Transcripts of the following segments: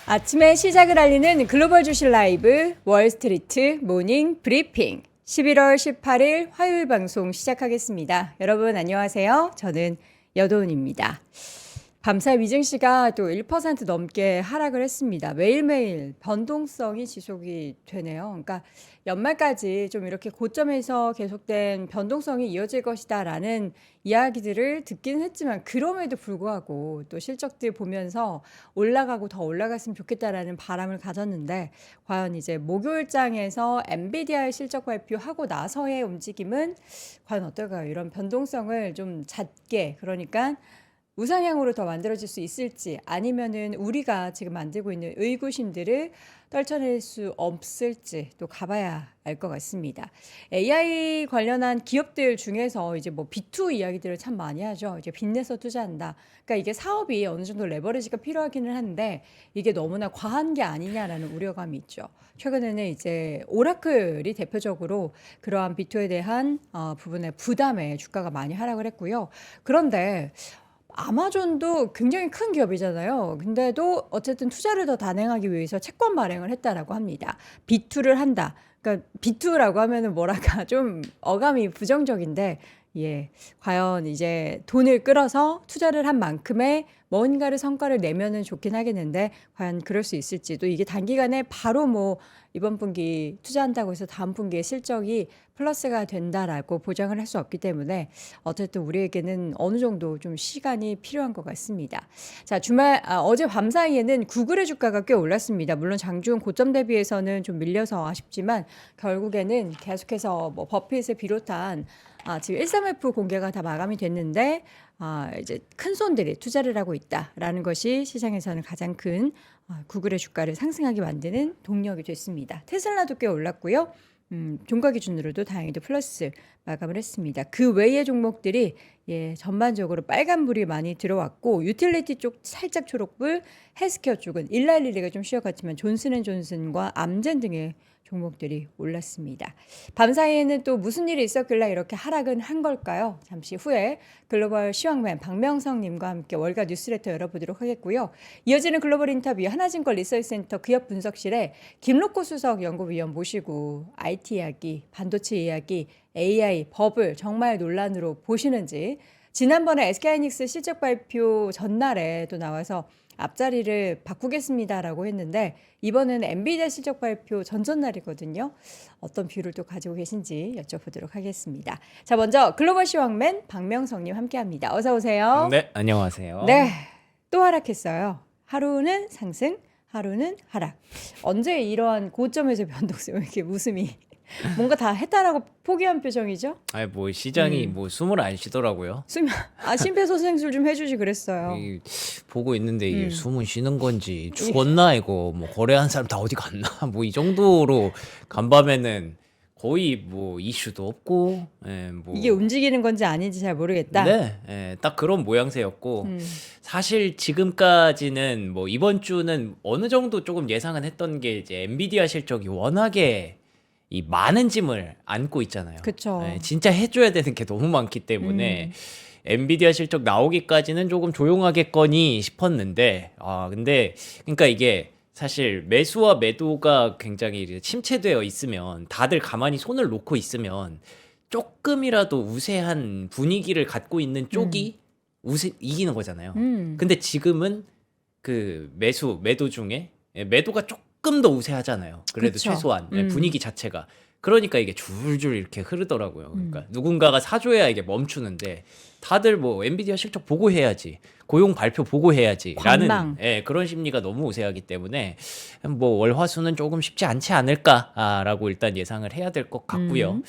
아침에 시작을 알리는 글로벌 주식 라이브 월스트리트 모닝 브리핑 11월 18일 화요일 방송 시작하겠습니다. 여러분 안녕하세요. 저는 여도은입니다. 밤사이 미증시가 또 1% 넘게 하락을 했습니다. 매일매일 변동성이 지속이 되네요. 그러니까 연말까지 좀 이렇게 고점에서 계속된 변동성이 이어질 것이다라는 이야기들을 듣긴 했지만 그럼에도 불구하고 또 실적들 보면서 올라가고 더 올라갔으면 좋겠다라는 바람을 가졌는데 과연 이제 목요일장에서 엔비디아의 실적 발표하고 나서의 움직임은 과연 어떨까요? 이런 변동성을 좀 잦게 그러니까 우상향으로 더 만들어질 수 있을지 아니면은 우리가 지금 만들고 있는 의구심들을 떨쳐낼 수 없을지 또 가봐야 알 것 같습니다. AI 관련한 기업들 중에서 이제 뭐 B2 이야기들을 참 많이 하죠. 이제 빚내서 투자한다. 그러니까 이게 사업이 어느 정도 레버리지가 필요하기는 한데 이게 너무나 과한 게 아니냐라는 우려감이 있죠. 최근에는 이제 오라클이 대표적으로 그러한 B2에 대한 부분의 부담에 주가가 많이 하락을 했고요. 그런데 아마존도 굉장히 큰 기업이잖아요. 근데도 어쨌든 투자를 더 단행하기 위해서 채권 발행을 했다라고 합니다. B2를 한다. 그러니까 B2라고 하면은 뭐랄까 좀 어감이 부정적인데 예, 과연 이제 돈을 끌어서 투자를 한 만큼의 뭔가를 성과를 내면은 좋긴 하겠는데 과연 그럴 수 있을지도 이게 단기간에 바로 뭐 이번 분기 투자한다고 해서 다음 분기에 실적이 플러스가 된다라고 보장을 할 수 없기 때문에 어쨌든 우리에게는 어느 정도 좀 시간이 필요한 것 같습니다. 자, 어제 밤 사이에는 구글의 주가가 꽤 올랐습니다. 물론 장중 고점 대비해서는 좀 밀려서 아쉽지만 결국에는 계속해서 뭐 버핏을 비롯한 지금 13F 공개가 다 마감이 됐는데 이제 큰 손들이 투자를 하고 있다라는 것이 시장에서는 가장 큰 구글의 주가를 상승하게 만드는 동력이 됐습니다. 테슬라도 꽤 올랐고요. 종가 기준으로도 다행히도 플러스 마감을 했습니다. 그 외의 종목들이 전반적으로 빨간불이 많이 들어왔고 유틸리티 쪽 살짝 초록불, 헬스케어 쪽은 일라일리가 좀 쉬어갔지만 존슨앤존슨과 암젠 등의 종목들이 올랐습니다. 밤사이에는 또 무슨 일이 있었길래 이렇게 하락은 한 걸까요? 잠시 후에 글로벌 시황맨 박명성님과 함께 월가 뉴스레터 열어보도록 하겠고요. 이어지는 글로벌 인터뷰 하나증권 리서치센터 기업 분석실에 김록호 수석 연구위원 모시고 IT 이야기, 반도체 이야기, AI, 버블 정말 논란으로 보시는지 지난번에 SK하이닉스 실적 발표 전날에 또 나와서 앞자리를 바꾸겠습니다라고 했는데 이번에는 엔비디아 실적 발표 전전날이거든요. 어떤 뷰를 또 가지고 계신지 여쭤보도록 하겠습니다. 자, 먼저 글로벌 시황맨 박명성님 함께합니다. 어서 오세요. 네, 안녕하세요. 네, 또 하락했어요. 하루는 상승, 하루는 하락. 언제 이러한 고점에서 변동성 이렇게 웃음이 뭔가 다 했다라고 포기한 표정이죠? 아니 뭐 시장이 뭐 숨을 안 쉬더라고요. 심폐소생술 좀 해주지 그랬어요. 보고 있는데 이게 숨은 쉬는 건지 죽었나 이거 뭐 거래한 사람 다 어디 갔나 뭐 이 정도로 간밤에는 거의 뭐 이슈도 없고 뭐 이게 움직이는 건지 아닌지 잘 모르겠다. 네, 딱 그런 모양새였고 사실 지금까지는 뭐 이번 주는 어느 정도 조금 예상은 했던 게 이제 엔비디아 실적이 워낙에 이 많은 짐을 안고 있잖아요. 그쵸. 진짜 해줘야 되는 게 너무 많기 때문에 엔비디아 실적 나오기까지는 조금 조용하겠거니 싶었는데 근데 그러니까 이게 사실 매수와 매도가 굉장히 이렇게 침체되어 있으면 다들 가만히 손을 놓고 있으면 조금이라도 우세한 분위기를 갖고 있는 쪽이 이기는 거잖아요. 근데 지금은 그 매도 중에 매도가 조금 더 우세하잖아요. 그래도 그쵸. 최소한 분위기 자체가. 그러니까 이게 줄줄 이렇게 흐르더라고요. 그러니까 누군가가 사줘야 이게 멈추는데 다들 뭐 엔비디아 실적 보고 해야지, 고용 발표 보고 해야지라는 관망. 그런 심리가 너무 우세하기 때문에 뭐 월화수는 조금 쉽지 않지 않을까라고 일단 예상을 해야 될 것 같고요.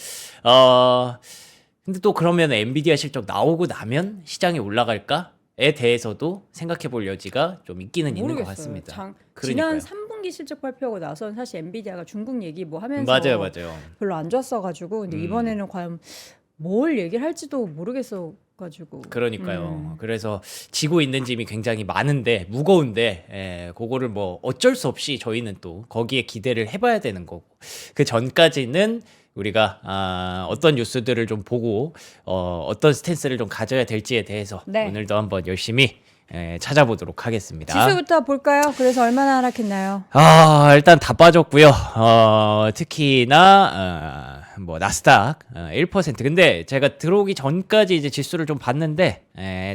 근데 또 그러면 엔비디아 실적 나오고 나면 시장이 올라갈까에 대해서도 생각해 볼 여지가 좀 있기는 있는 것 모르겠어요. 같습니다. 지난 그러니까요. 3분기 실적 발표하고 나선 사실 엔비디아가 중국 얘기 뭐 하면서 맞아요. 별로 안 좋았어가지고 근데 이번에는 과연 뭘 얘기를 할지도 모르겠어가지고 그러니까요. 그래서 지고 있는 짐이 굉장히 많은데 무거운데 그거를 뭐 어쩔 수 없이 저희는 또 거기에 기대를 해봐야 되는 거고 그 전까지는 우리가 어떤 뉴스들을 좀 보고 어떤 스탠스를 좀 가져야 될지에 대해서 네. 오늘도 한번 열심히 찾아보도록 하겠습니다. 지수부터 볼까요? 그래서 얼마나 하락했나요? 일단 다 빠졌고요. 특히나 뭐 나스닥 1%. 근데 제가 들어오기 전까지 이제 지수를 좀 봤는데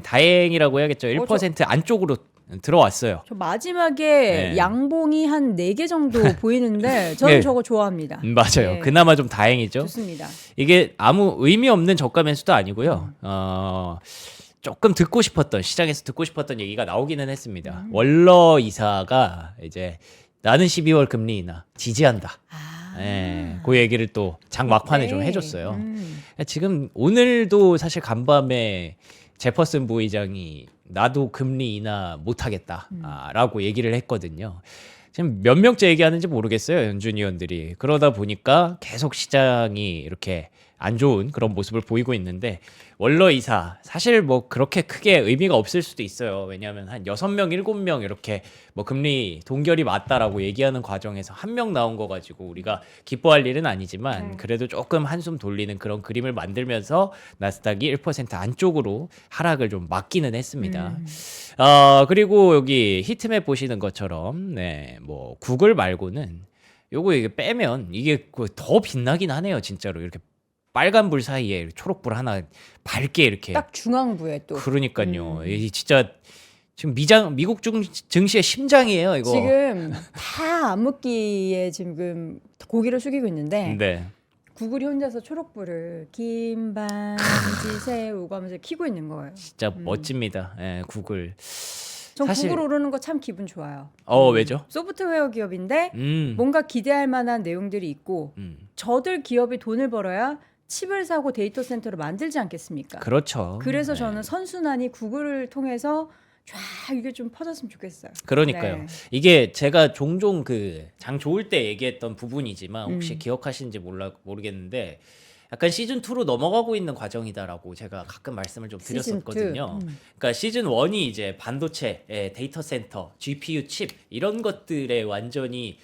다행이라고 해야겠죠. 1% 안쪽으로 들어왔어요. 저 마지막에 네. 양봉이 한 4개 정도 보이는데 저는 네. 저거 좋아합니다. 맞아요. 네. 그나마 좀 다행이죠. 좋습니다. 이게 아무 의미 없는 저가 매수도 아니고요. 조금 듣고 싶었던 시장에서 듣고 싶었던 얘기가 나오기는 했습니다. 원러 이사가 이제 나는 12월 금리 인하 지지한다. 그 얘기를 또 장 막판에 좀 해줬어요. 지금 오늘도 사실 간밤에 제퍼슨 부의장이 나도 금리 인하 못하겠다라고 얘기를 했거든요. 지금 몇 명째 얘기하는지 모르겠어요, 연준 위원들이. 그러다 보니까 계속 시장이 이렇게 안 좋은 그런 모습을 보이고 있는데 원러 이사 사실 뭐 그렇게 크게 의미가 없을 수도 있어요. 왜냐하면 한 6명, 7명 이렇게 뭐 금리 동결이 맞다라고 얘기하는 과정에서 한 명 나온 거 가지고 우리가 기뻐할 일은 아니지만 그래도 조금 한숨 돌리는 그런 그림을 만들면서 나스닥이 1% 안쪽으로 하락을 좀 막기는 했습니다. 그리고 여기 히트맵 보시는 것처럼 뭐 구글 말고는 요거 이게 빼면 이게 더 빛나긴 하네요. 진짜로 이렇게 빨간 불 사이에 초록불 하나 밝게 이렇게 딱 중앙부에 또 그러니까요. 이 진짜 지금 미국 증시의 심장이에요, 이거. 지금 다 암흑기에 지금 고개를 숙이고 있는데 네. 구글이 혼자서 초록불을 긴 반지 세우고 하면서 켜고 있는 거예요. 진짜 멋집니다. 구글. 전 사실- 구글 오르는 거 참 기분 좋아요. 왜죠? 소프트웨어 기업인데 음. 뭔가 기대할 만한 내용들이 있고 저들 기업이 돈을 벌어야 칩을 사고 데이터 센터를 만들지 않겠습니까? 그렇죠. 그래서 저는 선순환이 구글을 통해서 쫙 이게 좀 퍼졌으면 좋겠어요. 그러니까요. 네. 이게 제가 종종 그 장 좋을 때 얘기했던 부분이지만 혹시 기억하시는지 모르겠는데 약간 시즌 2로 넘어가고 있는 과정이다라고 제가 가끔 말씀을 좀 시즌 드렸었거든요. 2. 그러니까 시즌 1이 이제 반도체, 데이터 센터, GPU 칩 이런 것들에 완전히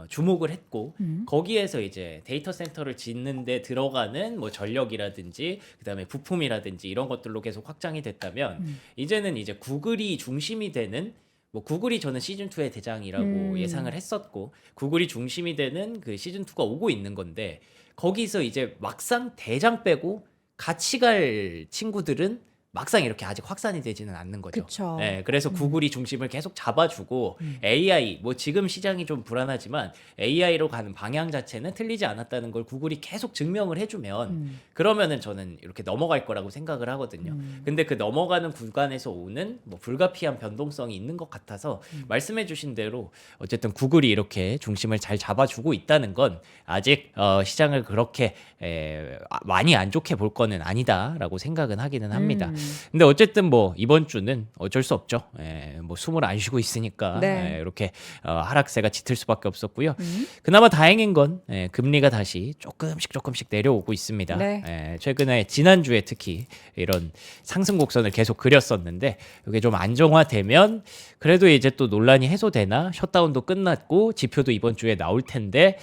주목을 했고 거기에서 이제 데이터 센터를 짓는데 들어가는 뭐 전력이라든지 그다음에 부품이라든지 이런 것들로 계속 확장이 됐다면 이제는 이제 구글이 중심이 되는 뭐 구글이 저는 시즌 2의 대장이라고 예상을 했었고 구글이 중심이 되는 그 시즌 2가 오고 있는 건데 거기서 이제 막상 대장 빼고 같이 갈 친구들은 막상 이렇게 아직 확산이 되지는 않는 거죠. 그쵸. 그래서 구글이 중심을 계속 잡아주고 AI 뭐 지금 시장이 좀 불안하지만 AI로 가는 방향 자체는 틀리지 않았다는 걸 구글이 계속 증명을 해주면 그러면은 저는 이렇게 넘어갈 거라고 생각을 하거든요. 근데 그 넘어가는 구간에서 오는 뭐 불가피한 변동성이 있는 것 같아서 말씀해주신 대로 어쨌든 구글이 이렇게 중심을 잘 잡아주고 있다는 건 아직 시장을 그렇게 많이 안 좋게 볼 거는 아니다라고 생각은 하기는 합니다. 근데 어쨌든 뭐 이번 주는 어쩔 수 없죠. 뭐 숨을 안 쉬고 있으니까 네. 이렇게 하락세가 짙을 수밖에 없었고요. 그나마 다행인 건 금리가 다시 조금씩 내려오고 있습니다. 네. 최근에 지난주에 특히 이런 상승 곡선을 계속 그렸었는데 이게 좀 안정화되면 그래도 이제 또 논란이 해소되나 셧다운도 끝났고 지표도 이번 주에 나올 텐데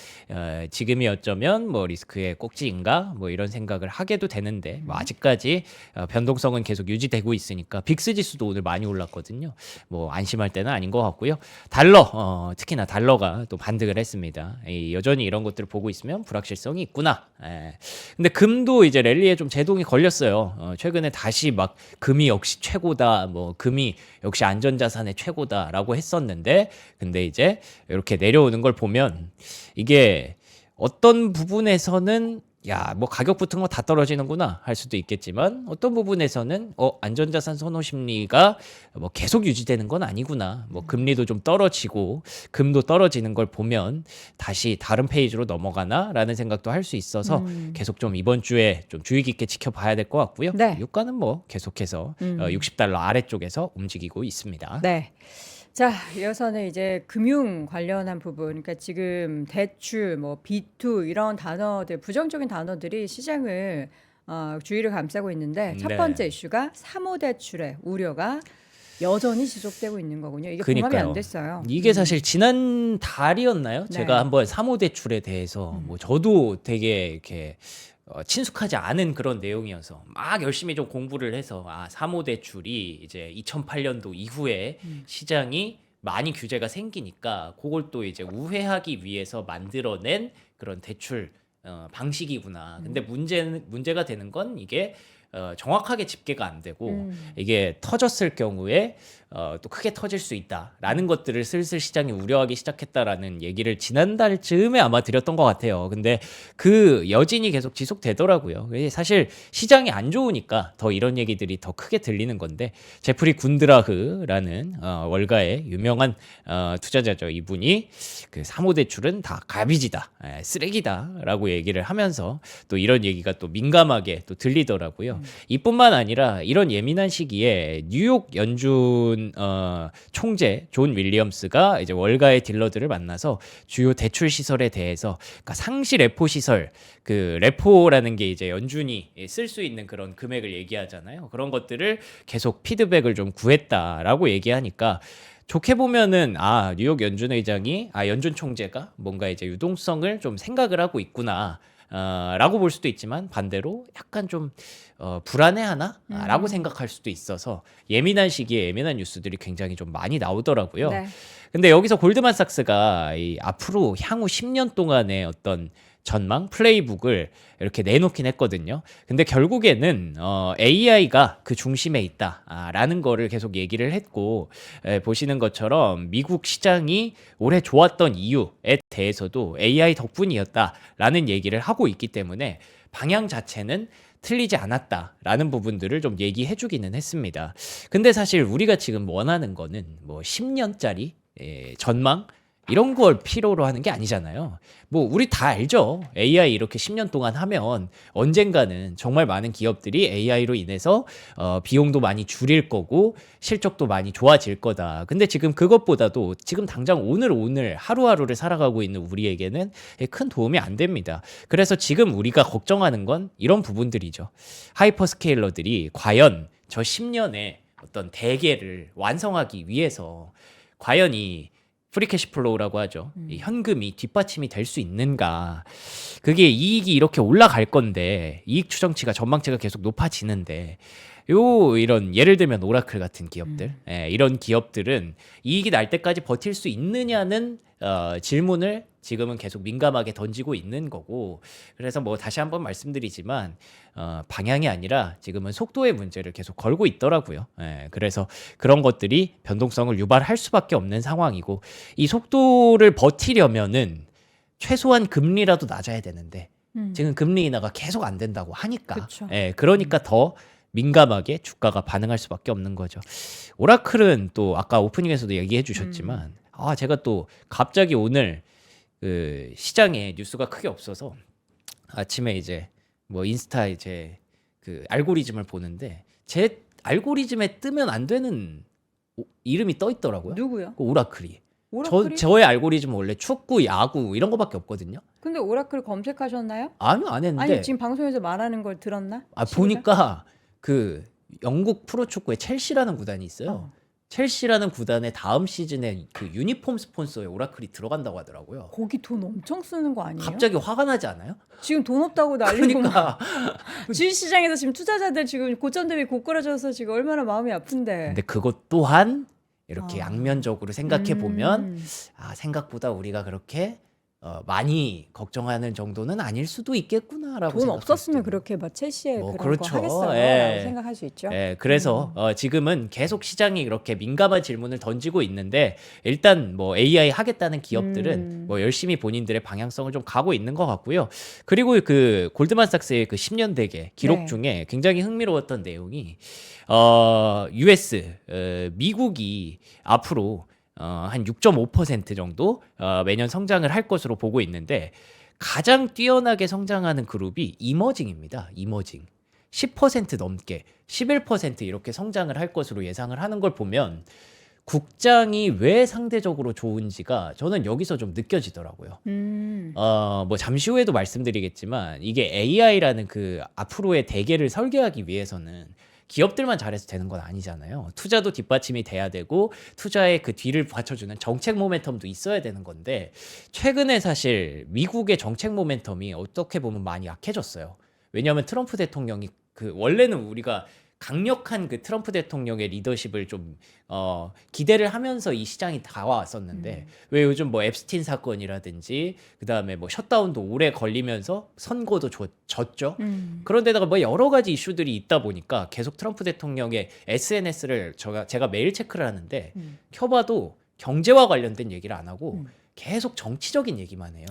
지금이 어쩌면 뭐 리스크의 꼭지인가 뭐 이런 생각을 하게도 되는데 뭐 아직까지 변동성은 계속 유지되고 있으니까 빅스 지수도 오늘 많이 올랐거든요. 뭐 안심할 때는 아닌 것 같고요. 달러 특히나 달러가 또 반등을 했습니다. 여전히 이런 것들을 보고 있으면 불확실성이 있구나. 근데 금도 이제 랠리에 좀 제동이 걸렸어요. 최근에 다시 막 금이 역시 최고다, 뭐 금이 역시 안전자산의 최고다라고 했었는데 근데 이제 이렇게 내려오는 걸 보면 이게 어떤 부분에서는 야, 뭐 가격 붙은 거 다 떨어지는구나 할 수도 있겠지만 어떤 부분에서는 안전자산 선호 심리가 뭐 계속 유지되는 건 아니구나. 뭐 금리도 좀 떨어지고 금도 떨어지는 걸 보면 다시 다른 페이지로 넘어가나라는 생각도 할 수 있어서 계속 좀 이번 주에 좀 주의 깊게 지켜봐야 될 것 같고요. 네. 유가는 뭐 계속해서 $60 아래쪽에서 움직이고 있습니다. 네. 자, 이어서는 이제 금융 관련한 부분, 그러니까 지금 대출, 뭐 B2 이런 단어들, 부정적인 단어들이 시장을 주의를 감싸고 있는데 첫 네. 번째 이슈가 사모대출의 우려가 여전히 지속되고 있는 거군요. 이게 봉합이 그러니까요. 안 됐어요. 이게 사실 지난 달이었나요? 네. 제가 한번 사모대출에 대해서 뭐 저도 되게 이렇게 친숙하지 않은 그런 내용이어서 막 열심히 좀 공부를 해서 사모대출이 이제 2008년도 이후에 시장이 많이 규제가 생기니까 그걸 또 이제 우회하기 위해서 만들어낸 그런 대출 방식이구나. 근데 문제가 되는 건 이게 정확하게 집계가 안 되고 이게 터졌을 경우에 또 크게 터질 수 있다라는 것들을 슬슬 시장이 우려하기 시작했다라는 얘기를 지난달 즈음에 아마 드렸던 것 같아요. 근데 그 여진이 계속 지속되더라고요. 사실 시장이 안 좋으니까 더 이런 얘기들이 더 크게 들리는 건데 제프리 군드라흐라는 월가의 유명한 투자자죠. 이분이 그 사모대출은 다 가비지다, 쓰레기다라고 얘기를 하면서 또 이런 얘기가 또 민감하게 또 들리더라고요. 이뿐만 아니라 이런 예민한 시기에 뉴욕 연준 총재 존 윌리엄스가 이제 월가의 딜러들을 만나서 주요 대출 시설에 대해서 그러니까 상시 레포 시설 그 레포라는 게 이제 연준이 쓸 수 있는 그런 금액을 얘기하잖아요. 그런 것들을 계속 피드백을 좀 구했다라고 얘기하니까 좋게 보면은 뉴욕 연준 의장이 연준 총재가 뭔가 이제 유동성을 좀 생각을 하고 있구나. 라고 볼 수도 있지만 반대로 약간 좀 불안해하나? 라고 생각할 수도 있어서 예민한 시기에 예민한 뉴스들이 굉장히 좀 많이 나오더라고요. 네. 근데 여기서 골드만삭스가 앞으로 향후 10년 동안의 어떤 전망 플레이북을 이렇게 내놓긴 했거든요. 근데 결국에는 AI가 그 중심에 있다라는 거를 계속 얘기를 했고 보시는 것처럼 미국 시장이 올해 좋았던 이유에 대해서도 AI 덕분이었다라는 얘기를 하고 있기 때문에 방향 자체는 틀리지 않았다라는 부분들을 좀 얘기해 주기는 했습니다. 근데 사실 우리가 지금 원하는 거는 뭐 10년짜리 전망 이런 걸 필요로 하는 게 아니잖아요. 뭐 우리 다 알죠. AI 이렇게 10년 동안 하면 언젠가는 정말 많은 기업들이 AI로 인해서 비용도 많이 줄일 거고 실적도 많이 좋아질 거다. 근데 지금 그것보다도 지금 당장 오늘 하루하루를 살아가고 있는 우리에게는 큰 도움이 안 됩니다. 그래서 지금 우리가 걱정하는 건 이런 부분들이죠. 하이퍼스케일러들이 과연 저 10년의 어떤 대계를 완성하기 위해서 과연 이 프리캐시 플로우라고 하죠. 이 현금이 뒷받침이 될 수 있는가. 그게 이익이 이렇게 올라갈 건데 이익 추정치가 전망치가 계속 높아지는데 이런 예를 들면 오라클 같은 기업들 이런 기업들은 이익이 날 때까지 버틸 수 있느냐는 질문을 지금은 계속 민감하게 던지고 있는 거고 그래서 뭐 다시 한번 말씀드리지만 방향이 아니라 지금은 속도의 문제를 계속 걸고 있더라고요. 그래서 그런 것들이 변동성을 유발할 수밖에 없는 상황이고 이 속도를 버티려면은 최소한 금리라도 낮아야 되는데 지금 금리 인하가 계속 안 된다고 하니까 그쵸. 그러니까 더 민감하게 주가가 반응할 수밖에 없는 거죠. 오라클은 또 아까 오프닝에서도 얘기해 주셨지만 제가 또 갑자기 오늘 그 시장에 뉴스가 크게 없어서 아침에 이제 뭐 인스타 이제 그 알고리즘을 보는데 제 알고리즘에 뜨면 안 되는 이름이 떠 있더라고요. 누구요? 그 오라클이. 오라클이? 저의 알고리즘은 원래 축구, 야구 이런 거밖에 없거든요. 근데 오라클 검색하셨나요? 아니요, 안 했는데. 아니 지금 방송에서 말하는 걸 들었나? 보니까 그 영국 프로축구에 첼시라는 구단이 있어요. 첼시라는 구단의 다음 시즌에 그 유니폼 스폰서에 오라클이 들어간다고 하더라고요. 거기 돈 엄청 쓰는 거 아니에요? 갑자기 화가 나지 않아요? 지금 돈 없다고 난리고 그러니까 주식시장에서 지금 투자자들 지금 고점 대비 고꾸라져서 지금 얼마나 마음이 아픈데. 근데 그것 또한 이렇게 양면적으로 생각해 보면 생각보다 우리가 그렇게 많이 걱정하는 정도는 아닐 수도 있겠구나라고 돈 생각할 없었으면 수도 그렇게 막 첼시에 뭐 그런 그렇죠. 거 하겠어요 예. 라고 생각할 수 있죠. 그래서 지금은 계속 시장이 이렇게 민감한 질문을 던지고 있는데 일단 뭐 AI 하겠다는 기업들은 뭐 열심히 본인들의 방향성을 좀 가고 있는 것 같고요. 그리고 그 골드만삭스의 그 10년 대계 기록 네. 중에 굉장히 흥미로웠던 내용이 US 미국이 앞으로 한 6.5% 정도 매년 성장을 할 것으로 보고 있는데 가장 뛰어나게 성장하는 그룹이 이머징입니다. 이머징. 10% 넘게 11% 이렇게 성장을 할 것으로 예상을 하는 걸 보면 국장이 왜 상대적으로 좋은지가 저는 여기서 좀 느껴지더라고요. 뭐 잠시 후에도 말씀드리겠지만 이게 AI라는 그 앞으로의 대계를 설계하기 위해서는 기업들만 잘해서 되는 건 아니잖아요. 투자도 뒷받침이 돼야 되고 투자의 그 뒤를 받쳐주는 정책 모멘텀도 있어야 되는 건데 최근에 사실 미국의 정책 모멘텀이 어떻게 보면 많이 약해졌어요. 왜냐하면 트럼프 대통령이 그 원래는 우리가 강력한 그 트럼프 대통령의 리더십을 좀 기대를 하면서 이 시장이 다가왔었는데 왜 요즘 뭐 앱스틴 사건이라든지 그다음에 뭐 셧다운도 오래 걸리면서 선거도 졌죠. 그런데다가 뭐 여러 가지 이슈들이 있다 보니까 계속 트럼프 대통령의 SNS를 제가 매일 체크를 하는데 켜봐도 경제와 관련된 얘기를 안 하고 계속 정치적인 얘기만 해요.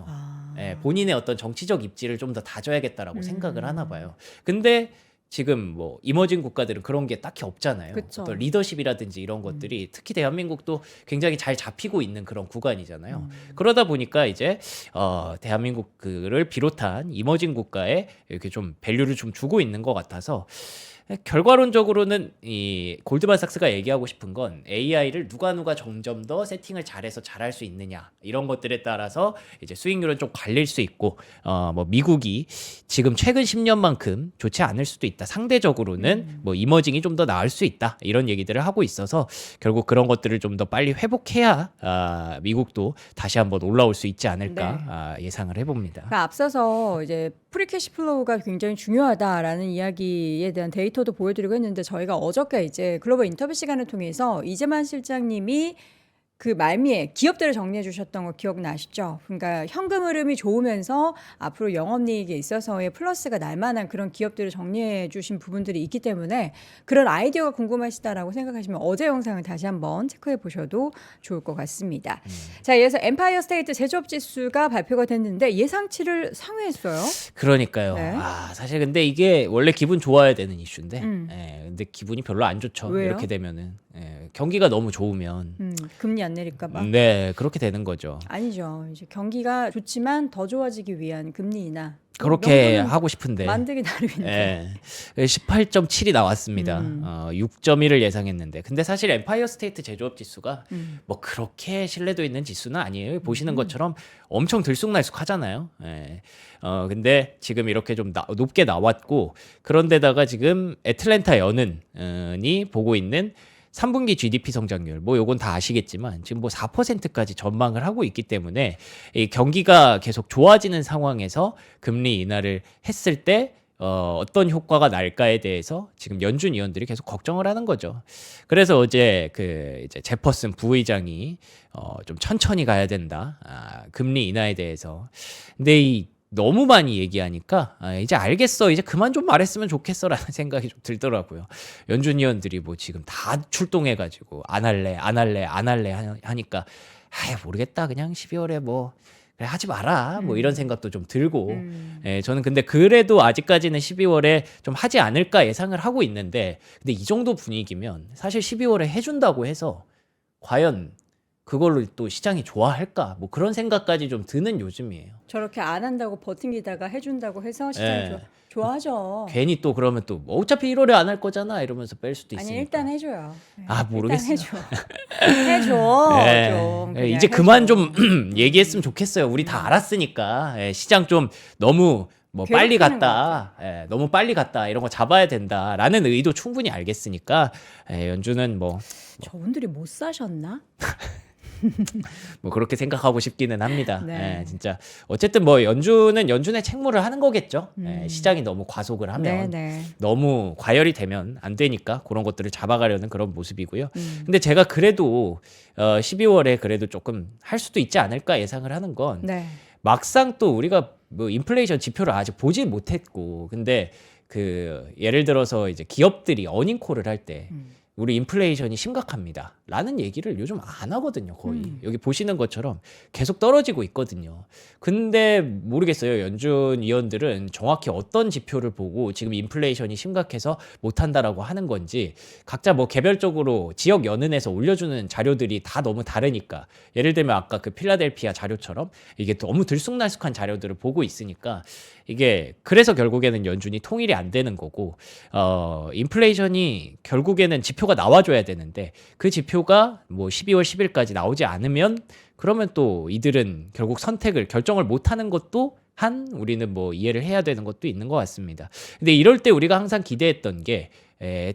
예, 본인의 어떤 정치적 입지를 좀 더 다져야겠다라고 생각을 하나 봐요. 근데 지금 뭐 이머징 국가들은 그런 게 딱히 없잖아요. 그쵸. 어떤 리더십이라든지 이런 것들이 특히 대한민국도 굉장히 잘 잡히고 있는 그런 구간이잖아요. 그러다 보니까 이제 대한민국을 비롯한 이머징 국가에 이렇게 좀 밸류를 좀 주고 있는 것 같아서 결과론적으로는 이 골드만삭스가 얘기하고 싶은 건 AI를 누가 점점 더 세팅을 잘해서 잘할 수 있느냐 이런 것들에 따라서 이제 수익률은 좀 갈릴 수 있고 뭐 미국이 지금 최근 10년만큼 좋지 않을 수도 있다. 상대적으로는 뭐 이머징이 좀 더 나을 수 있다. 이런 얘기들을 하고 있어서 결국 그런 것들을 좀 더 빨리 회복해야 미국도 다시 한번 올라올 수 있지 않을까 예상을 해봅니다. 그러니까 앞서서 이제 프리캐시 플로우가 굉장히 중요하다라는 이야기에 대한 데이터도 보여드리고 했는데 저희가 어저께 이제 글로벌 인터뷰 시간을 통해서 이재만 실장님이 그 말미에 기업들을 정리해 주셨던 거 기억나시죠? 그러니까 현금 흐름이 좋으면서 앞으로 영업이익에 있어서의 플러스가 날 만한 그런 기업들을 정리해 주신 부분들이 있기 때문에 그런 아이디어가 궁금하시다라고 생각하시면 어제 영상을 다시 한번 체크해 보셔도 좋을 것 같습니다. 자, 이어서 엠파이어 스테이트 제조업 지수가 발표가 됐는데 예상치를 상회했어요. 그러니까요. 네. 사실 근데 이게 원래 기분 좋아야 되는 이슈인데, 근데 기분이 별로 안 좋죠. 왜요? 이렇게 되면은 경기가 너무 좋으면, 금리 안 내릴까 봐. 네 그렇게 되는 거죠. 아니죠. 이제 경기가 좋지만 더 좋아지기 위한 금리 인하. 그렇게 명분은 하고 싶은데, 만들기 나름인데. 18.7이 나왔습니다. 6.1을 예상했는데, 근데 사실 엠파이어 스테이트 제조업 지수가 뭐 그렇게 신뢰도 있는 지수는 아니에요. 보시는 것처럼 엄청 들쑥날쑥하잖아요. 근데 지금 이렇게 좀 높게 나왔고, 그런데다가 지금 애틀랜타 연은이 보고 있는 3분기 GDP 성장률, 뭐 요건 다 아시겠지만 지금 뭐 4%까지 전망을 하고 있기 때문에 이 경기가 계속 좋아지는 상황에서 금리 인하를 했을 때 어떤 효과가 날까에 대해서 지금 연준 위원들이 계속 걱정을 하는 거죠. 그래서 어제 이제 제퍼슨 부의장이 좀 천천히 가야 된다. 금리 인하에 대해서. 근데 너무 많이 얘기하니까 이제 알겠어. 이제 그만 좀 말했으면 좋겠어라는 생각이 좀 들더라고요. 연준 위원들이 뭐 지금 다 출동해가지고 안 할래 하니까 모르겠다. 그냥 12월에 뭐 그래, 하지 마라. 뭐 이런 생각도 좀 들고. 저는 근데 그래도 아직까지는 12월에 좀 하지 않을까 예상을 하고 있는데, 근데 이 정도 분위기면 사실 12월에 해준다고 해서 과연 그걸로 또 시장이 좋아할까? 뭐 그런 생각까지 좀 드는 요즘이에요. 저렇게 안 한다고 버팅기다가 해준다고 해서 시장이 좋아하죠. 괜히 또 그러면 또 뭐 어차피 1월에 안 할 거잖아 이러면서 뺄 수도 있으니까. 아니 일단 해줘요. 모르겠어요. 해줘. 좀 그냥 이제 그만 좀 얘기했으면 좋겠어요. 우리 다 알았으니까. 시장 좀 너무 뭐 빨리 갔다, 너무 빨리 갔다 이런 거 잡아야 된다라는 의도 충분히 알겠으니까 연준은 저분들이 못 사셨나? 뭐 그렇게 생각하고 싶기는 합니다. 네. 진짜 어쨌든 뭐 연준은 연준의 책무를 하는 거겠죠. 시장이 너무 과속을 하면 너무 과열이 되면 안 되니까 그런 것들을 잡아가려는 그런 모습이고요. 근데 제가 그래도 12월에 그래도 조금 할 수도 있지 않을까 예상을 하는 건 막상 또 우리가 뭐 인플레이션 지표를 아직 보지 못했고, 근데 예를 들어서 이제 기업들이 어닝콜을 할 때 우리 인플레이션이 심각합니다 라는 얘기를 요즘 안 하거든요. 거의 여기 보시는 것처럼 계속 떨어지고 있거든요. 근데 모르겠어요. 연준 위원들은 정확히 어떤 지표를 보고 지금 인플레이션이 심각해서 못한다라고 하는 건지, 각자 뭐 개별적으로 지역 연은에서 올려주는 자료들이 다 너무 다르니까, 예를 들면 아까 그 필라델피아 자료처럼 이게 너무 들쑥날쑥한 자료들을 보고 있으니까 이게 그래서 결국에는 연준이 통일이 안 되는 거고, 인플레이션이 결국에는 지표가 나와줘야 되는데 그 지표가 뭐 12월 10일까지 나오지 않으면 그러면 또 이들은 결국 결정을 못하는 것도 한 우리는 뭐 이해를 해야 되는 것도 있는 것 같습니다. 근데 이럴 때 우리가 항상 기대했던 게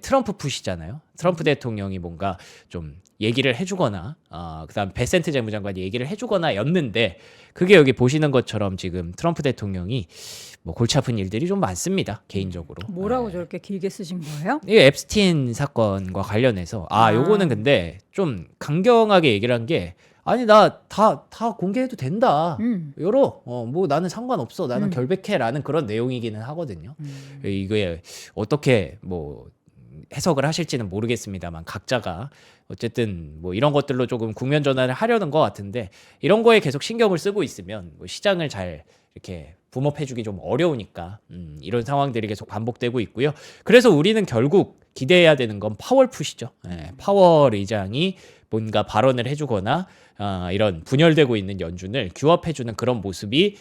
트럼프 푸시잖아요. 트럼프 대통령이 뭔가 좀 얘기를 해주거나 그다음 베센트 재무장관이 얘기를 해주거나 였는데 그게 여기 보시는 것처럼 지금 트럼프 대통령이 뭐 골치 아픈 일들이 좀 많습니다. 개인적으로. 뭐라고 저렇게 길게 쓰신 거예요? 이 앱스틴 사건과 관련해서 요거는 근데 좀 강경하게 얘기를 한 게 아니 나 다 공개해도 된다. 열어. 뭐 나는 상관없어. 나는 결백해라는 그런 내용이기는 하거든요. 이게 어떻게 뭐 해석을 하실지는 모르겠습니다만 각자가 어쨌든 뭐 이런 것들로 조금 국면 전환을 하려는 것 같은데 이런 거에 계속 신경을 쓰고 있으면 뭐 시장을 잘 이렇게 붐업해주기 좀 어려우니까 이런 상황들이 계속 반복되고 있고요. 그래서 우리는 결국 기대해야 되는 건 파월 푸시죠. 파월 의장이 뭔가 발언을 해주거나 이런 분열되고 있는 연준을 규합해주는 그런 모습이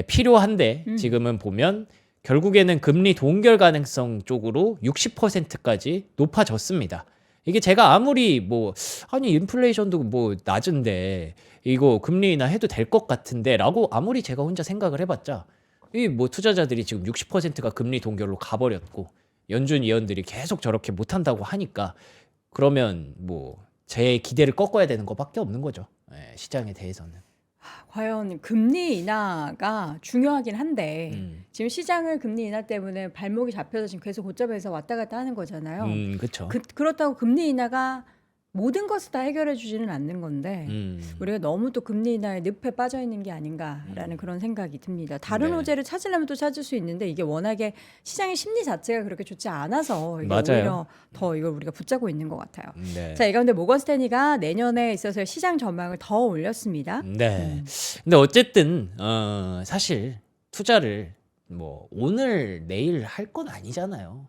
필요한데 지금은 보면 결국에는 금리 동결 가능성 쪽으로 60%까지 높아졌습니다. 이게 제가 아무리 뭐 아니 인플레이션도 뭐 낮은데 이거 금리 인하 해도 될 것 같은데라고 아무리 제가 혼자 생각을 해봤자 이 뭐 투자자들이 지금 60%가 금리 동결로 가버렸고 연준 위원들이 계속 저렇게 못한다고 하니까 그러면 뭐 제 기대를 꺾어야 되는 것밖에 없는 거죠. 시장에 대해서는. 과연 금리 인하가 중요하긴 한데 지금 시장을 금리 인하 때문에 발목이 잡혀서 지금 계속 고점에서 왔다 갔다 하는 거잖아요. 그렇죠. 그렇다고 금리 인하가 모든 것을 다 해결해 주지는 않는 건데 우리가 너무 또 금리 인하의 늪에 빠져 있는 게 아닌가라는 그런 생각이 듭니다. 다른 네. 호재를 찾으려면 또 찾을 수 있는데 이게 워낙에 시장의 심리 자체가 그렇게 좋지 않아서 이게 맞아요. 오히려 더 이걸 우리가 붙잡고 있는 것 같아요. 네. 자, 이 가운데 모건 스탠리가 내년에 있어서 시장 전망을 더 올렸습니다. 네. 근데 어쨌든 사실 투자를 뭐 오늘 내일 할 건 아니잖아요.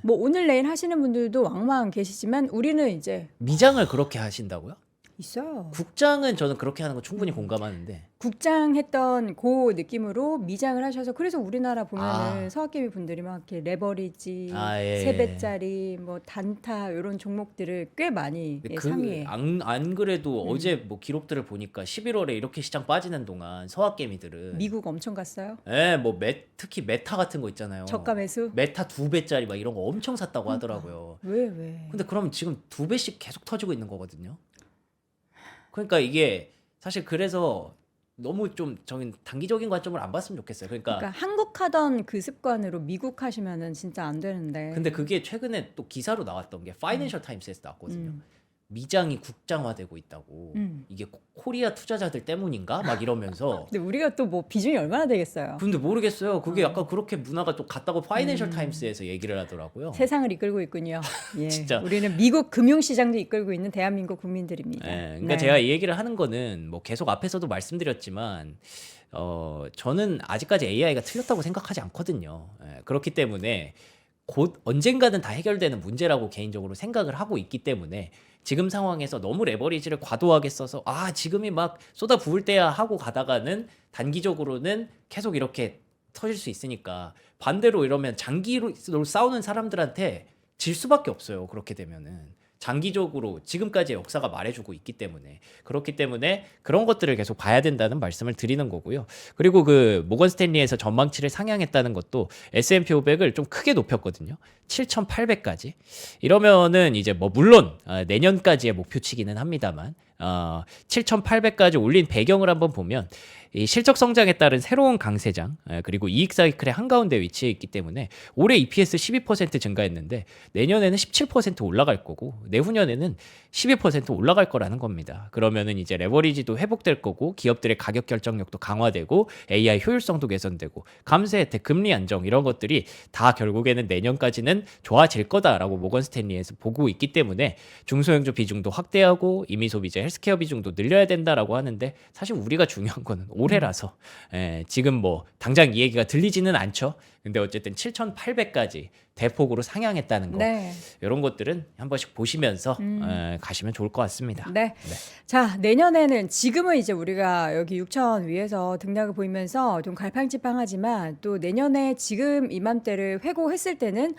뭐 오늘 내일 하시는 분들도 왕왕 계시지만 우리는 이제 미장을 그렇게 하신다고요? 있어요. 국장은 저는 그렇게 하는 거 충분히 공감하는데. 국장 했던 그 느낌으로 미장을 하셔서 그래서 우리나라 보면은 서학개미 분들이 막 이렇게 레버리지, 예. 세 배짜리, 뭐 단타 이런 종목들을 꽤 많이 상위에. 안 그래도 어제 뭐 기록들을 보니까 11월에 이렇게 시장 빠지는 동안 서학개미들은 미국 엄청 갔어요. 뭐 특히 메타 같은 거 있잖아요. 저가 매수. 메타 2배짜리 막 이런 거 엄청 샀다고 하더라고요. 왜? 근데 그럼 지금 2배씩 계속 터지고 있는 거거든요. 그러니까 이게 사실 그래서 너무 좀 저는 단기적인 관점을 안 봤으면 좋겠어요. 그러니까 한국 하던 그 습관으로 미국 하시면은 진짜 안 되는데. 근데 그게 최근에 또 기사로 나왔던 게 파이낸셜 타임스에서 나왔거든요. 미장이 국장화되고 있다고. 이게 코리아 투자자들 때문인가? 막 이러면서. 근데 우리가 또 뭐 비중이 얼마나 되겠어요. 근데 모르겠어요. 그게 약간 그렇게 문화가 또 갔다고 파이낸셜 타임스에서 얘기를 하더라고요. 세상을 이끌고 있군요. 예. 진짜. 우리는 미국 금융시장도 이끌고 있는 대한민국 국민들입니다. 그러니까 제가 이 얘기를 하는 거는 뭐 계속 앞에서도 말씀드렸지만 저는 아직까지 AI가 틀렸다고 생각하지 않거든요. 그렇기 때문에 곧 언젠가는 다 해결되는 문제라고 개인적으로 생각을 하고 있기 때문에 지금 상황에서 너무 레버리지를 과도하게 써서 지금이 막 쏟아 부을 때야 하고 가다가는 단기적으로는 계속 이렇게 터질 수 있으니까 반대로 이러면 장기로 싸우는 사람들한테 질 수밖에 없어요. 그렇게 되면은 장기적으로 지금까지의 역사가 말해주고 있기 때문에 그렇기 때문에 그런 것들을 계속 봐야 된다는 말씀을 드리는 거고요. 그리고 그 모건 스탠리에서 전망치를 상향했다는 것도 S&P 500을 좀 크게 높였거든요. 7,800까지. 이러면은 이제 뭐 물론 내년까지의 목표치기는 합니다만 7,800까지 올린 배경을 한번 보면 이 실적 성장에 따른 새로운 강세장 그리고 이익 사이클의 한가운데 위치해 있기 때문에 올해 EPS 12% 증가했는데 내년에는 17% 올라갈 거고 내후년에는 12% 올라갈 거라는 겁니다. 그러면은 이제 레버리지도 회복될 거고 기업들의 가격 결정력도 강화되고 AI 효율성도 개선되고 감세 혜택, 금리 안정 이런 것들이 다 결국에는 내년까지는 좋아질 거다라고 모건 스탠리에서 보고 있기 때문에 중소형주 비중도 확대하고 임의소비재 헬스케어 비중도 늘려야 된다라고 하는데 사실 우리가 중요한 거는 올해라서 지금 뭐 당장 이 얘기가 들리지는 않죠. 근데 어쨌든 7,800까지 대폭으로 상향했다는 거 이런 것들은 한 번씩 보시면서 가시면 좋을 것 같습니다. 네. 자, 내년에는 지금은 이제 우리가 여기 6천 위에서 등락을 보이면서 좀 갈팡질팡하지만 또 내년에 지금 이맘때를 회고했을 때는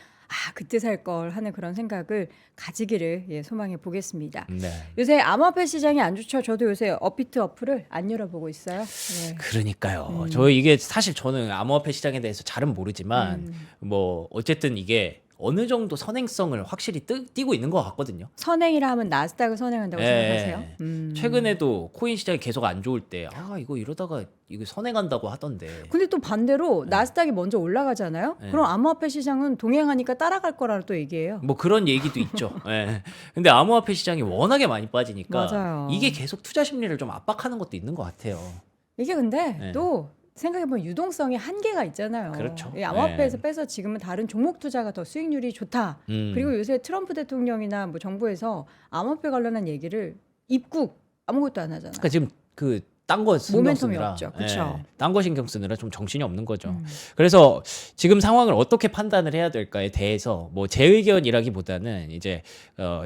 그때 살 걸 하는 그런 생각을 가지기를 소망해 보겠습니다. 네. 요새 암호화폐 시장이 안 좋죠. 저도 요새 업비트 어플을 안 열어보고 있어요. 네. 그러니까요. 저 이게 사실 저는 암호화폐 시장에 대해서 잘은 모르지만 뭐 어쨌든 이게 어느 정도 선행성을 확실히 띄고 있는 것 같거든요. 선행이라 하면 나스닥을 선행한다고 생각하세요? 최근에도 코인 시장이 계속 안 좋을 때 이거 이러다가 이거 선행한다고 하던데. 근데 또 반대로 나스닥이 먼저 올라가잖아요. 네. 그럼 암호화폐 시장은 동행하니까 따라갈 거라는 또 얘기예요. 뭐 그런 얘기도 있죠. 예. 근데 암호화폐 시장이 워낙에 많이 빠지니까 맞아요. 이게 계속 투자 심리를 좀 압박하는 것도 있는 것 같아요. 이게 근데 네. 또 생각해보면 유동성이 한계가 있잖아요. 그렇죠. 이 암호화폐에서 네. 빼서 지금은 다른 종목 투자가 더 수익률이 좋다. 그리고 요새 트럼프 대통령이나 뭐 정부에서 암호화폐 관련한 얘기를 입국 아무것도 안 하잖아요. 그러니까 지금 그 딴 거 신경 모멘텀이 쓰느라 없죠. 그쵸? 딴 거 신경 쓰느라 좀 정신이 없는 거죠. 그래서 지금 상황을 어떻게 판단을 해야 될까에 대해서 뭐 제 의견이라기보다는 이제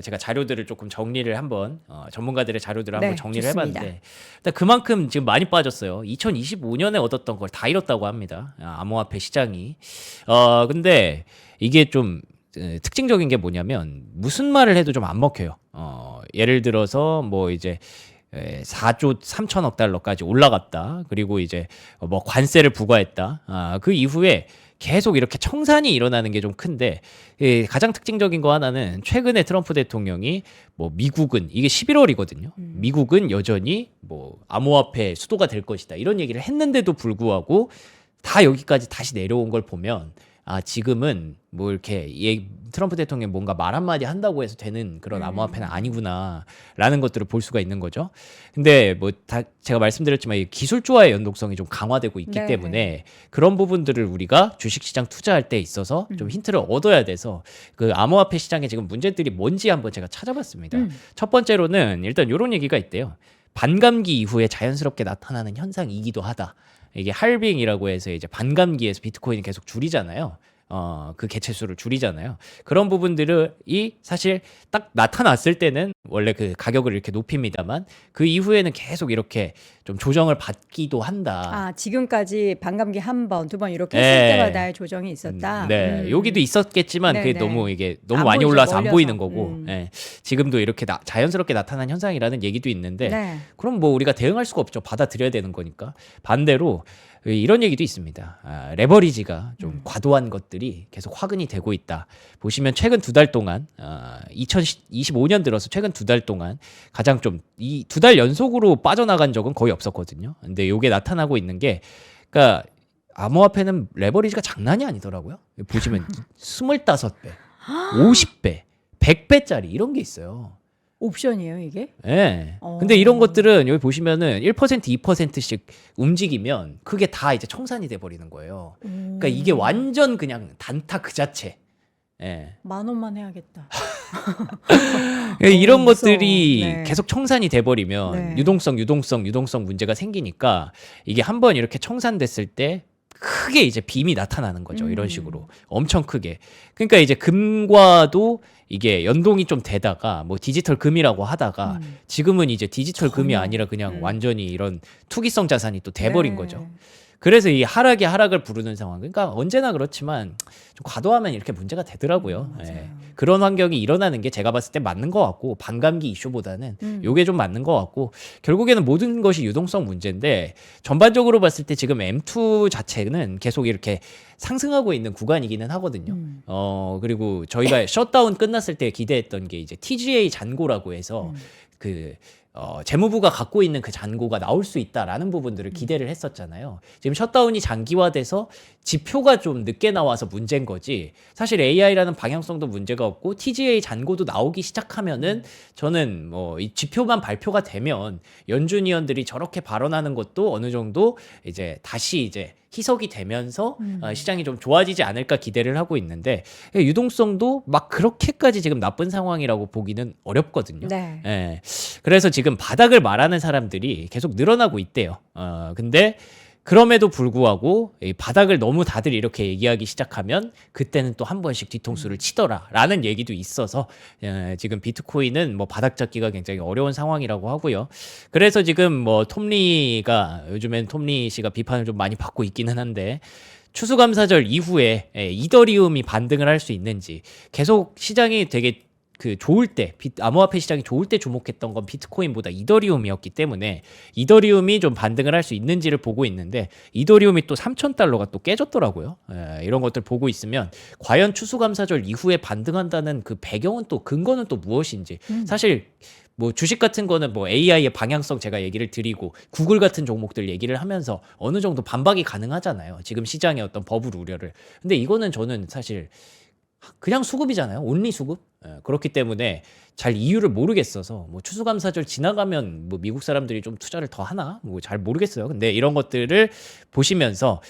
제가 자료들을 조금 정리를 한번 전문가들의 자료들을 한번 정리를 좋습니다. 해봤는데 일단 그만큼 지금 많이 빠졌어요. 2025년에 얻었던 걸 다 잃었다고 합니다. 암호화폐 시장이. 근데 이게 좀 특징적인 게 뭐냐면 무슨 말을 해도 좀 안 먹혀요. 예를 들어서 뭐 이제 4조 3천억 달러까지 올라갔다. 그리고 이제 뭐 관세를 부과했다. 그 이후에 계속 이렇게 청산이 일어나는 게 좀 큰데 가장 특징적인 거 하나는 최근에 트럼프 대통령이 뭐 미국은 이게 11월이거든요. 미국은 여전히 뭐 암호화폐 수도가 될 것이다. 이런 얘기를 했는데도 불구하고 다 여기까지 다시 내려온 걸 보면 지금은 뭐 이렇게 트럼프 대통령이 뭔가 말 한마디 한다고 해서 되는 그런 암호화폐는 아니구나라는 것들을 볼 수가 있는 거죠. 근데 뭐 제가 말씀드렸지만 이 기술주와의 연동성이 좀 강화되고 있기 네. 때문에 그런 부분들을 우리가 주식시장 투자할 때 있어서 좀 힌트를 얻어야 돼서 그 암호화폐 시장에 지금 문제들이 뭔지 한번 제가 찾아봤습니다. 첫 번째로는 일단 이런 얘기가 있대요. 반감기 이후에 자연스럽게 나타나는 현상이기도 하다. 이게 할빙이라고 해서 이제 반감기에서 비트코인이 계속 줄이잖아요. 그 개체수를 줄이잖아요. 그런 부분들이 사실 딱 나타났을 때는 원래 그 가격을 이렇게 높입니다만 그 이후에는 계속 이렇게 좀 조정을 받기도 한다. 지금까지 반감기 한 번, 두 번 이렇게 네. 했을 때마다의 조정이 있었다. 네, 여기도 있었겠지만 네, 그게 네. 너무 이게 너무 안 많이 보이죠, 올라서 안 멀려서. 보이는 거고, 지금도 이렇게 자연스럽게 나타난 현상이라는 얘기도 있는데, 네. 그럼 뭐 우리가 대응할 수가 없죠. 받아들여야 되는 거니까. 반대로 이런 얘기도 있습니다. 레버리지가 좀 과도한 것들이 계속 화근이 되고 있다. 보시면 최근 2달 동안 2025년 들어서 최근 2달 동안 가장 좀 이 2달 연속으로 빠져나간 적은 거의 없었거든요. 근데 이게 나타나고 있는 게 그러니까 암호화폐는 레버리지가 장난이 아니더라고요. 보시면 25배, 50배, 100배짜리 이런 게 있어요. 옵션이에요, 이게? 예. 근데 이런 것들은 여기 보시면은 1%, 2%씩 움직이면 그게 다 이제 청산이 돼 버리는 거예요. 그러니까 이게 완전 그냥 단타 그 자체. 예. 10,000원만 해야겠다. 이런 무서워. 것들이 네. 계속 청산이 돼 버리면 네. 유동성 문제가 생기니까 이게 한번 이렇게 청산됐을 때 크게 이제 빔이 나타나는 거죠. 이런 식으로 엄청 크게. 그러니까 이제 금과도 이게 연동이 좀 되다가 뭐 디지털 금이라고 하다가 지금은 이제 디지털 금이 전혀. 아니라 그냥 완전히 이런 투기성 자산이 또 돼버린 네. 거죠. 그래서 이 하락이 하락을 부르는 상황. 그러니까 언제나 그렇지만 좀 과도하면 이렇게 문제가 되더라고요. 예. 그런 환경이 일어나는 게 제가 봤을 때 맞는 것 같고 반감기 이슈보다는 요게 좀 맞는 것 같고 결국에는 모든 것이 유동성 문제인데 전반적으로 봤을 때 지금 M2 자체는 계속 이렇게 상승하고 있는 구간이기는 하거든요. 그리고 저희가 셧다운 끝났을 때 기대했던 게 이제 TGA 잔고라고 해서 재무부가 갖고 있는 그 잔고가 나올 수 있다라는 부분들을 기대를 했었잖아요. 지금 셧다운이 장기화돼서 지표가 좀 늦게 나와서 문제인 거지. 사실 AI라는 방향성도 문제가 없고 TGA 잔고도 나오기 시작하면은 저는 뭐 이 지표만 발표가 되면 연준위원들이 저렇게 발언하는 것도 어느 정도 이제 다시 이제 희석이 되면서 시장이 좀 좋아지지 않을까 기대를 하고 있는데 유동성도 막 그렇게까지 지금 나쁜 상황이라고 보기는 어렵거든요. 네. 예. 그래서 지금 바닥을 말하는 사람들이 계속 늘어나고 있대요. 근데 그럼에도 불구하고 이 바닥을 너무 다들 이렇게 얘기하기 시작하면 그때는 또 한 번씩 뒤통수를 치더라라는 얘기도 있어서 지금 비트코인은 뭐 바닥 잡기가 굉장히 어려운 상황이라고 하고요. 그래서 지금 뭐 톰리가 요즘엔 톰리 씨가 비판을 좀 많이 받고 있기는 한데 추수감사절 이후에 이더리움이 반등을 할 수 있는지 계속 시장이 되게 그 좋을 때 암호화폐 시장이 좋을 때 주목했던 건 비트코인보다 이더리움이었기 때문에 이더리움이 좀 반등을 할 수 있는지를 보고 있는데 이더리움이 또 3,000달러가 또 깨졌더라고요. 이런 것들 보고 있으면 과연 추수감사절 이후에 반등한다는 그 배경은 또 근거는 또 무엇인지 사실 뭐 주식 같은 거는 뭐 AI의 방향성 제가 얘기를 드리고 구글 같은 종목들 얘기를 하면서 어느 정도 반박이 가능하잖아요. 지금 시장의 어떤 버블 우려를. 근데 이거는 저는 사실 그냥 수급이잖아요. 온리 수급. 그렇기 때문에 잘 이유를 모르겠어서 뭐 추수감사절 지나가면 뭐 미국 사람들이 좀 투자를 더 하나 뭐 잘 모르겠어요. 근데 이런 것들을 보시면서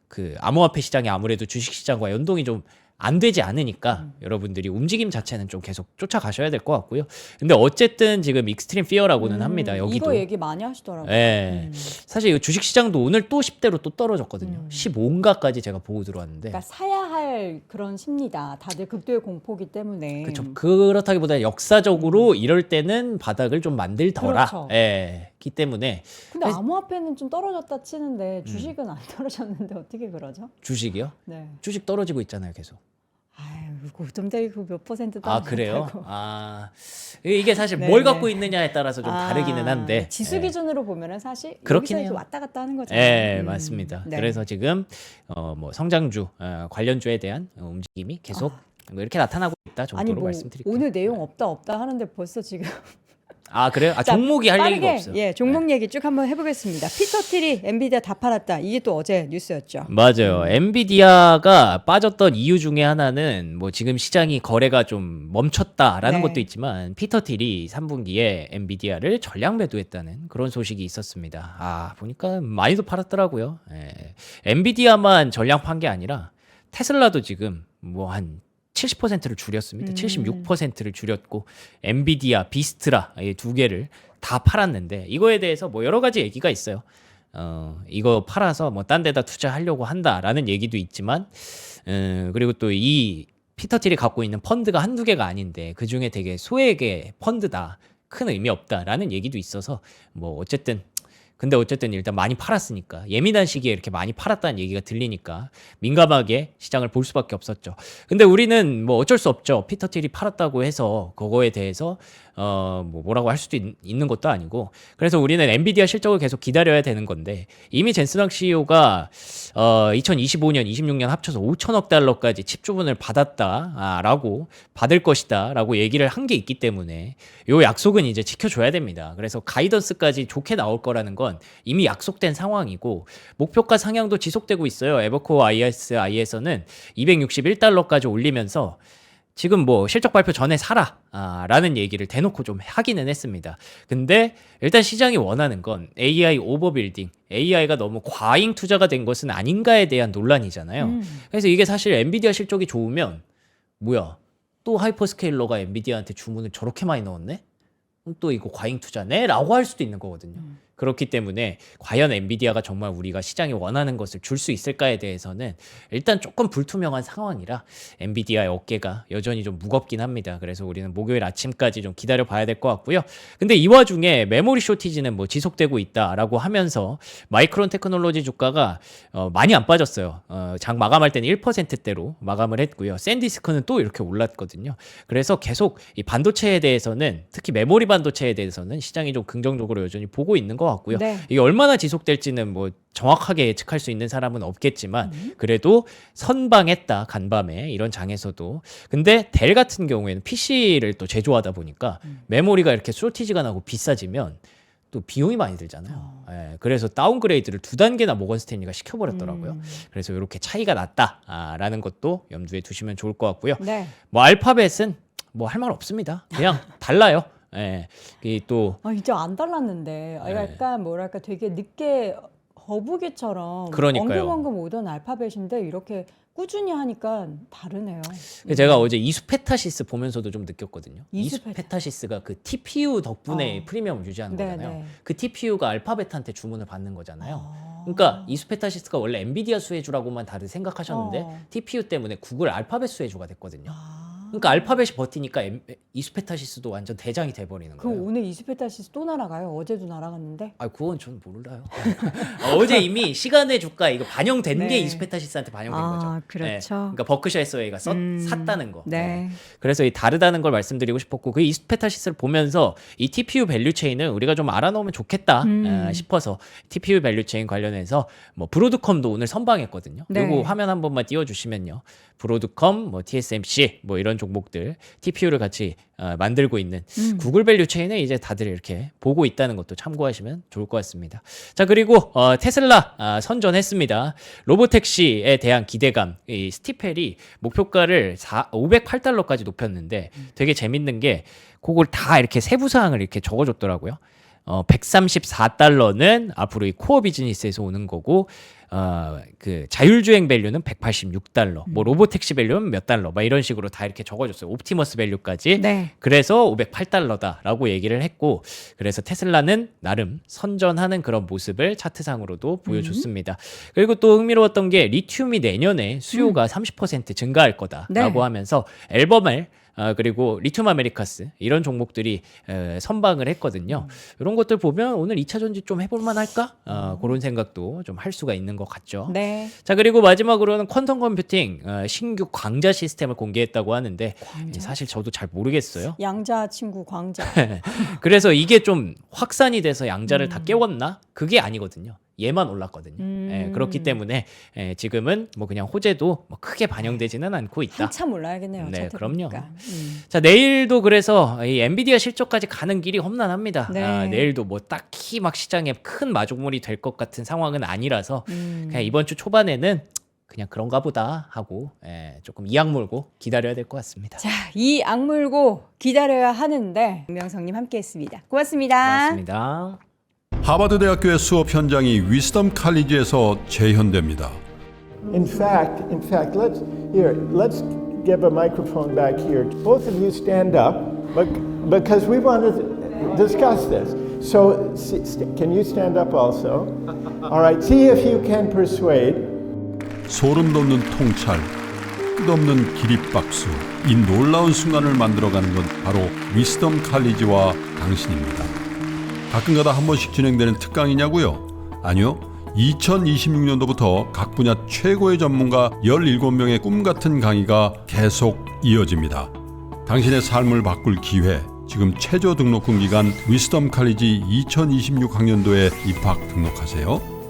그 암호화폐 시장이 아무래도 주식 시장과 연동이 좀 안 되지 않으니까 여러분들이 움직임 자체는 좀 계속 쫓아가셔야 될 것 같고요. 근데 어쨌든 지금 익스트림 피어라고는 합니다. 여기도. 이거 얘기 많이 하시더라고요. 예. 사실 이 주식 시장도 오늘 또 10대로 또 떨어졌거든요. 15인가까지 제가 보고 들어왔는데. 그러니까 사야 할 그런 심리다. 다들 극도의 공포기 때문에. 그렇죠. 그렇다기보다 역사적으로 이럴 때는 바닥을 좀 만들더라. 그렇죠. 예. 기 때문에. 근데 암호화폐는 좀 떨어졌다 치는데 주식은 안 떨어졌는데 어떻게 그러죠? 주식이요? 네. 주식 떨어지고 있잖아요, 계속. 아유, 고점대기 그몇 퍼센트 아, 그래요? 이게 사실 네, 뭘 네. 갖고 있느냐에 따라서 좀 다르기는 한데. 지수 기준으로 보면은 사실 그렇긴 여기서 해요. 이렇게 왔다 갔다 하는 거잖아요. 예, 맞습니다. 네. 그래서 지금 뭐 성장주 관련주에 대한 움직임이 계속 뭐 이렇게 나타나고 있다 정도로 아니 뭐 말씀드릴게요. 오늘 내용 없다 하는데 벌써 지금 아, 그래요? 자, 종목이 할 빠르게, 얘기가 없어요. 예, 종목 얘기 쭉 한번 해보겠습니다. 피터 틸이 엔비디아 다 팔았다. 이게 또 어제 뉴스였죠. 맞아요. 엔비디아가 빠졌던 이유 중에 하나는 뭐 지금 시장이 거래가 좀 멈췄다라는 네. 것도 있지만 피터 틸이 3분기에 엔비디아를 전량 매도했다는 그런 소식이 있었습니다. 아, 보니까 많이도 팔았더라고요. 예. 엔비디아만 전량 판 게 아니라 테슬라도 지금 뭐 한 70%를 줄였습니다. 76%를 줄였고 엔비디아, 비스트라 이 두 개를 다 팔았는데 이거에 대해서 뭐 여러 가지 얘기가 있어요. 이거 팔아서 뭐 딴 데다 투자하려고 한다라는 얘기도 있지만 그리고 또 이 피터 틸이 갖고 있는 펀드가 한두 개가 아닌데 그중에 되게 소액의 펀드다. 큰 의미 없다라는 얘기도 있어서 뭐 어쨌든 근데 어쨌든 일단 많이 팔았으니까 예민한 시기에 이렇게 많이 팔았다는 얘기가 들리니까 민감하게 시장을 볼 수밖에 없었죠. 근데 우리는 뭐 어쩔 수 없죠. 피터 틸이 팔았다고 해서 그거에 대해서 뭐 뭐라고 할 수도 있는 것도 아니고 그래서 우리는 엔비디아 실적을 계속 기다려야 되는 건데 이미 젠슨 학 CEO가 2025년, 26년 합쳐서 5천억 달러까지 칩 주문을 받았다라고 받을 것이다라고 얘기를 한 게 있기 때문에 요 약속은 이제 지켜줘야 됩니다. 그래서 가이던스까지 좋게 나올 거라는 건 이미 약속된 상황이고 목표가 상향도 지속되고 있어요. 에버코어 ISI에서는 261달러까지 올리면서 지금 뭐 실적 발표 전에 사라 라는 얘기를 대놓고 좀 하기는 했습니다. 근데 일단 시장이 원하는 건 AI 오버빌딩, AI가 너무 과잉 투자가 된 것은 아닌가에 대한 논란이잖아요. 그래서 이게 사실 엔비디아 실적이 좋으면 뭐야 또 하이퍼스케일러가 엔비디아한테 주문을 저렇게 많이 넣었네? 그럼 또 이거 과잉 투자네? 라고 할 수도 있는 거거든요. 그렇기 때문에 과연 엔비디아가 정말 우리가 시장이 원하는 것을 줄 수 있을까에 대해서는 일단 조금 불투명한 상황이라 엔비디아의 어깨가 여전히 좀 무겁긴 합니다. 그래서 우리는 목요일 아침까지 좀 기다려 봐야 될 것 같고요. 근데 이 와중에 메모리 쇼티지는 뭐 지속되고 있다라고 하면서 마이크론 테크놀로지 주가가 많이 안 빠졌어요. 장 마감할 때는 1%대로 마감을 했고요. 샌디스크는 또 이렇게 올랐거든요. 그래서 계속 이 반도체에 대해서는 특히 메모리 반도체에 대해서는 시장이 좀 긍정적으로 여전히 보고 있는 것 같고요. 네. 이게 얼마나 지속될지는 뭐 정확하게 예측할 수 있는 사람은 없겠지만 그래도 선방했다 간밤에 이런 장에서도. 근데 델 같은 경우에는 PC를 또 제조하다 보니까 메모리가 이렇게 쇼티지가 나고 비싸지면 또 비용이 많이 들잖아요. 예, 그래서 다운그레이드를 2단계나 모건 스탠리가 시켜버렸더라고요. 그래서 이렇게 차이가 났다라는 것도 염두에 두시면 좋을 것 같고요. 네. 뭐 알파벳은 뭐 할 말 없습니다. 그냥 달라요. 예, 또 이제 안 달랐는데 약간 뭐랄까 되게 늦게 거북이처럼 그러니까요. 엉금엉금 오던 알파벳인데 이렇게 꾸준히 하니까 다르네요. 제가 어제 이수페타시스 보면서도 좀 느꼈거든요. 이수페타. 이수페타시스가 그 TPU 덕분에 프리미엄을 유지하는 네, 거잖아요. 네. 그 TPU가 알파벳한테 주문을 받는 거잖아요. 그러니까 이수페타시스가 원래 엔비디아 수혜주라고만 다들 생각하셨는데 TPU 때문에 구글 알파벳 수혜주가 됐거든요. 그러니까 알파벳이 버티니까 이스페타시스도 완전 대장이 돼버리는 그럼 거예요. 오늘 이스페타시스 또 날아가요? 어제도 날아갔는데. 아, 그건 저는 몰라요. 어제 이미 시간의 주가 이거 반영된 네. 게 이스페타시스한테 반영된 거죠. 그렇죠. 그러니까 버크셔 해서웨이가 샀다는 거. 네. 그래서 이 다르다는 걸 말씀드리고 싶었고, 그 이스페타시스를 보면서 이 TPU 밸류체인은 우리가 좀 알아놓으면 좋겠다 싶어서 TPU 밸류체인 관련해서 뭐 브로드컴도 오늘 선방했거든요. 네. 요거 화면 한 번만 띄워주시면요. 브로드컴, 뭐 TSMC, 뭐 이런 종목들 TPU를 같이 만들고 있는 구글 밸류체인을 이제 다들 이렇게 보고 있다는 것도 참고하시면 좋을 것 같습니다. 자, 그리고 테슬라 선전했습니다. 로보택시에 대한 기대감, 이 스티펠이 목표가를 508달러까지 높였는데 되게 재밌는 게 그걸 다 이렇게 세부 사항을 이렇게 적어줬더라고요. 134달러는 앞으로 이 코어 비즈니스에서 오는 거고, 그 자율주행 밸류는 186달러, 뭐 로보택시 밸류는 몇 달러, 막 이런 식으로 다 이렇게 적어줬어요. 옵티머스 밸류까지. 네. 그래서 508달러다라고 얘기를 했고, 그래서 테슬라는 나름 선전하는 그런 모습을 차트상으로도 보여줬습니다. 그리고 또 흥미로웠던 게 리튬이 내년에 수요가 30% 증가할 거다라고 네. 하면서 앨범을 그리고 리튬 아메리카스 이런 종목들이 선방을 했거든요. 이런 것들 보면 오늘 2차 전지 좀 해볼만 할까? 그런 생각도 좀 할 수가 있는 것 같죠. 네. 자, 그리고 마지막으로는 퀀텀 컴퓨팅 신규 광자 시스템을 공개했다고 하는데 사실 저도 잘 모르겠어요. 양자 친구 광자. 그래서 이게 좀 확산이 돼서 양자를 다 깨웠나? 그게 아니거든요. 얘만 올랐거든요. 그렇기 때문에 지금은 뭐 그냥 호재도 뭐 크게 반영되지는 않고 있다. 한참 올라야겠네요. 네, 차트 그럼요. 보니까. 자, 내일도 그래서 이 엔비디아 실적까지 가는 길이 험난합니다. 네. 내일도 뭐 딱히 막 시장에 큰 마중물이 될 것 같은 상황은 아니라서 그냥 이번 주 초반에는 그냥 그런가 보다 하고 조금 이악 물고 기다려야 될 것 같습니다. 자, 이 악물고 기다려야 하는데 김명성님 함께했습니다. 고맙습니다. 고맙습니다. 하버드 대학교의 수업 현장이 위스덤 칼리지에서 재현됩니다. In fact, let's give a microphone back here. Both of you stand up, because we want to discuss this. So, can you stand up also? All right. See if you can persuade. 소름 돋는 통찰, 끝없는 기립박수, 이 놀라운 순간을 만들어가는 건 바로 위스덤 칼리지와 당신입니다. 가끔가다 한 번씩 진행되는 특강이냐고요? 아니요. 2026년도부터 각 분야 최고의 전문가 17명의 꿈같은 강의가 계속 이어집니다. 당신의 삶을 바꿀 기회, 지금 최저 등록금 기간 위스덤 칼리지 2026 학년도에 입학 등록하세요.